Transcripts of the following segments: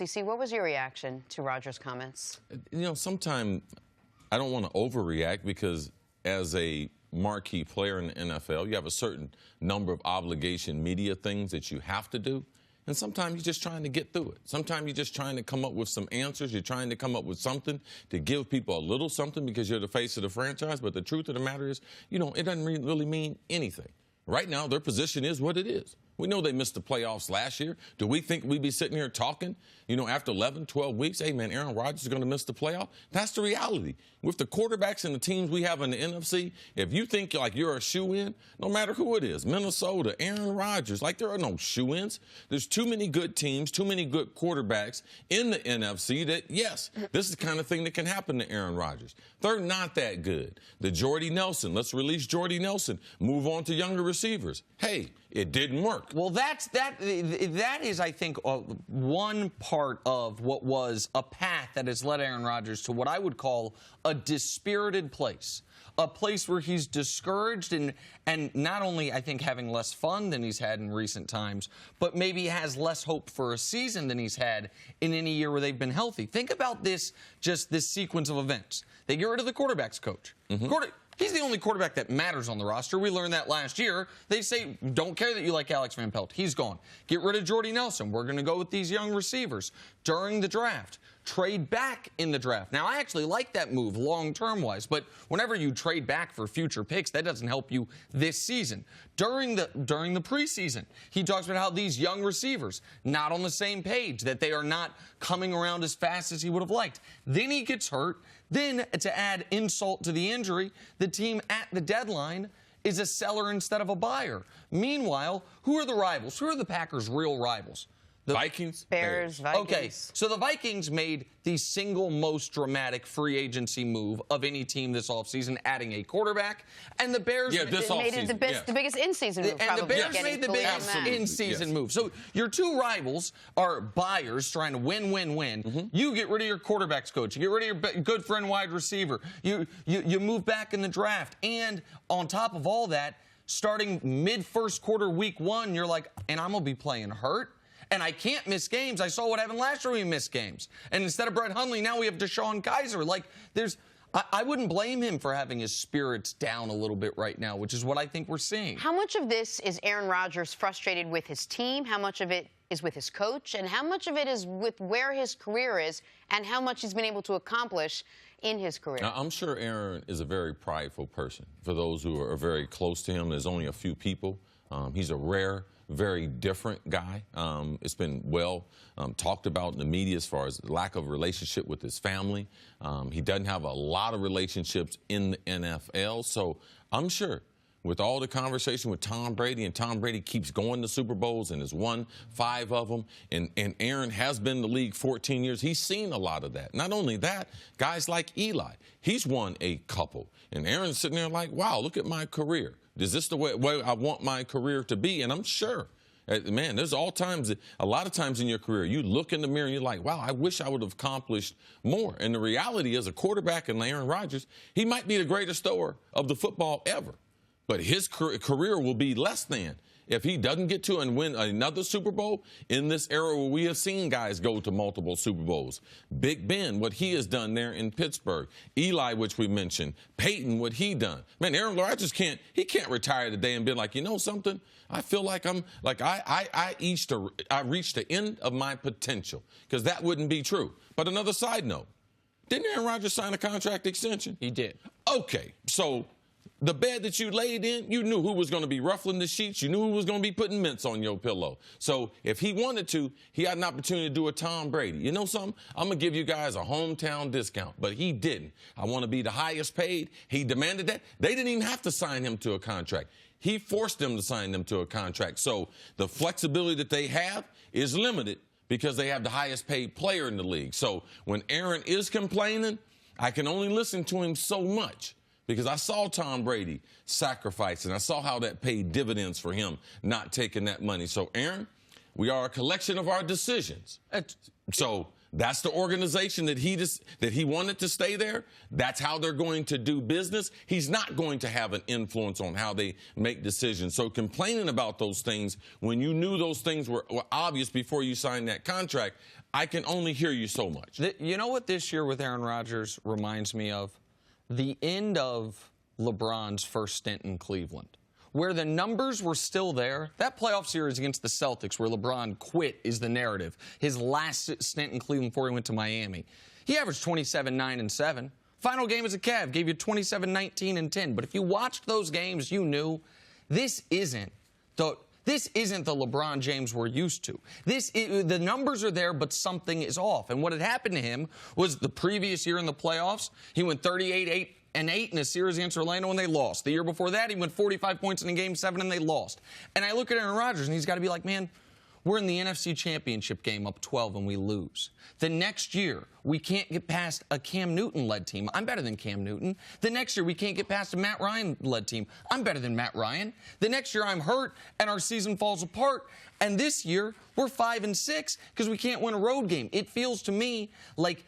DC, what was your reaction to Rodgers' comments? You know, sometimes I don't want to overreact because as a marquee player in the NFL, you have a certain number of obligation media things that you have to do. And sometimes you're just trying to get through it. Sometimes you're just trying to come up with some answers. You're trying to come up with something to give people a little something because you're the face of the franchise. But the truth of the matter is, you know, it doesn't really mean anything. Right now, their position is what it is. We know they missed the playoffs last year. Do we think we'd be sitting here talking, you know, after 11, 12 weeks, hey, man, Aaron Rodgers is going to miss the playoff? That's the reality. With the quarterbacks and the teams we have in the NFC, if you think like you're a shoo-in, no matter who it is, Minnesota, Aaron Rodgers, like there are no shoo-ins. There's too many good teams, too many good quarterbacks in the NFC that, yes, this is the kind of thing that can happen to Aaron Rodgers. They're not that good. The Jordy Nelson, let's release Jordy Nelson, move on to younger receivers. Hey, it didn't work. Well, that is, I think, one part of what was a path that has led Aaron Rodgers to what I would call a dispirited place. A place where he's discouraged and not only, I think, having less fun than he's had in recent times, but maybe has less hope for a season than he's had in any year where they've been healthy. Think about this, just this sequence of events. They get rid of the quarterback's coach. He's the only quarterback that matters on the roster. We learned that last year. They say, don't care that you like Alex Van Pelt. He's gone. Get rid of Jordy Nelson. We're going to go with these young receivers during the draft. Trade back in the draft. Now, I actually like that move long-term wise, but whenever you trade back for future picks, that doesn't help you this season. During the preseason, he talks about how these young receivers, not on the same page, that they are not coming around as fast as he would have liked. Then he gets hurt. Then, to add insult to the injury, the team at the deadline is a seller instead of a buyer. Meanwhile, who are the rivals? Who are the Packers' real rivals? The Vikings? Bears, Vikings. Okay, so the Vikings made the single most dramatic free agency move of any team this offseason, adding a quarterback. And the Bears made it the biggest in-season move, and the Bears made the biggest in-season move. So your two rivals are buyers trying to win. You get rid of your quarterback's coach. You get rid of your good friend wide receiver. You move back in the draft. And on top of all that, starting mid-first quarter, week 1, you're like, and I'm going to be playing hurt. And I can't miss games. I saw what happened last year when we missed games. And instead of Brett Hundley, now we have Deshaun Kaiser. Like, I wouldn't blame him for having his spirits down a little bit right now, which is what I think we're seeing. How much of this is Aaron Rodgers frustrated with his team? How much of it is with his coach? And how much of it is with where his career is and how much he's been able to accomplish in his career? Now, I'm sure Aaron is a very prideful person. For those who are very close to him, there's only a few people. He's a rare, very different guy. It's been well talked about in the media as far as lack of relationship with his family. He doesn't have a lot of relationships in the NFL. So I'm sure with all the conversation with Tom Brady, and Tom Brady keeps going to Super Bowls and has won 5 of them, and Aaron has been in the league 14 years. He's seen a lot of that. Not only that, guys like Eli, he's won a couple. And Aaron's sitting there like, wow, look at my career. Is this the way I want my career to be? And I'm sure, man, there's a lot of times in your career, you look in the mirror and you're like, wow, I wish I would have accomplished more. And the reality is a quarterback in Aaron Rodgers, he might be the greatest thrower of the football ever. But his career will be less than if he doesn't get to and win another Super Bowl in this era where we have seen guys go to multiple Super Bowls. Big Ben, what he has done there in Pittsburgh. Eli, which we mentioned. Peyton, what he done. Man, Aaron Rodgers can't retire today and be like, you know something? I feel like I reached the end of my potential, because that wouldn't be true. But another side note, didn't Aaron Rodgers sign a contract extension? He did. Okay, so the bed that you laid in, you knew who was going to be ruffling the sheets. You knew who was going to be putting mints on your pillow. So if he wanted to, he had an opportunity to do a Tom Brady. You know something? I'm going to give you guys a hometown discount. But he didn't. I want to be the highest paid. He demanded that. They didn't even have to sign him to a contract. He forced them to sign them to a contract. So the flexibility that they have is limited because they have the highest paid player in the league. So when Aaron is complaining, I can only listen to him so much, because I saw Tom Brady sacrifice, and I saw how that paid dividends for him not taking that money. So, Aaron, we are a collection of our decisions. So that's the organization that he wanted to stay there. That's how they're going to do business. He's not going to have an influence on how they make decisions. So complaining about those things when you knew those things were obvious before you signed that contract, I can only hear you so much. You know what this year with Aaron Rodgers reminds me of? The end of LeBron's first stint in Cleveland, where the numbers were still there. That playoff series against the Celtics where LeBron quit is the narrative. His last stint in Cleveland before he went to Miami. He averaged 27, 9, and 7. Final game as a Cav gave you 27, 19, and 10. But if you watched those games, you knew this isn't the LeBron James we're used to. The numbers are there, but something is off. And what had happened to him was the previous year in the playoffs, he went 38-8 and 8 in a series against Orlando and they lost. The year before that, he went 45 points in Game 7 and they lost. And I look at Aaron Rodgers and he's got to be like, man, we're in the NFC Championship game up 12 and we lose. The next year, we can't get past a Cam Newton-led team. I'm better than Cam Newton. The next year, we can't get past a Matt Ryan-led team. I'm better than Matt Ryan. The next year, I'm hurt and our season falls apart. And this year, we're 5-6 because we can't win a road game. It feels to me like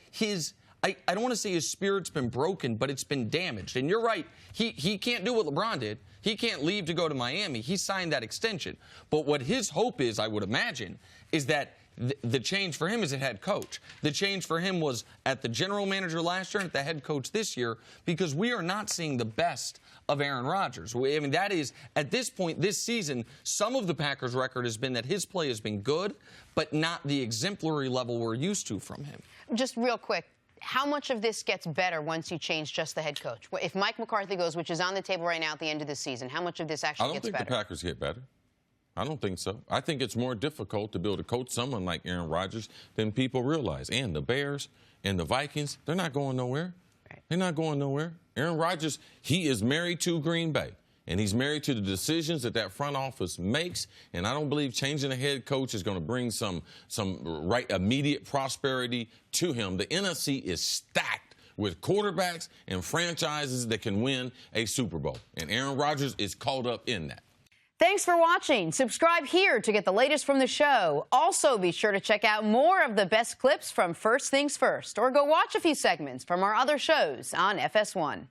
I don't want to say his spirit's been broken, but it's been damaged. And you're right, he can't do what LeBron did. He can't leave to go to Miami. He signed that extension. But what his hope is, I would imagine, is that the change for him is a head coach. The change for him was at the general manager last year and at the head coach this year, because we are not seeing the best of Aaron Rodgers. I mean, that is, at this point this season, some of the Packers' record has been that his play has been good, but not the exemplary level we're used to from him. Just real quick. How much of this gets better once you change just the head coach? If Mike McCarthy goes, which is on the table right now at the end of the season, how much of this actually gets better? I don't think the Packers get better. I don't think so. I think it's more difficult to be able to coach someone like Aaron Rodgers than people realize. And the Bears and the Vikings, they're not going nowhere. Right. They're not going nowhere. Aaron Rodgers, he is married to Green Bay. And he's married to the decisions that front office makes. And I don't believe changing the head coach is going to bring some immediate prosperity to him. The NFC is stacked with quarterbacks and franchises that can win a Super Bowl. And Aaron Rodgers is caught up in that. Thanks for watching. Subscribe here to get the latest from the show. Also, be sure to check out more of the best clips from First Things First, or go watch a few segments from our other shows on FS1.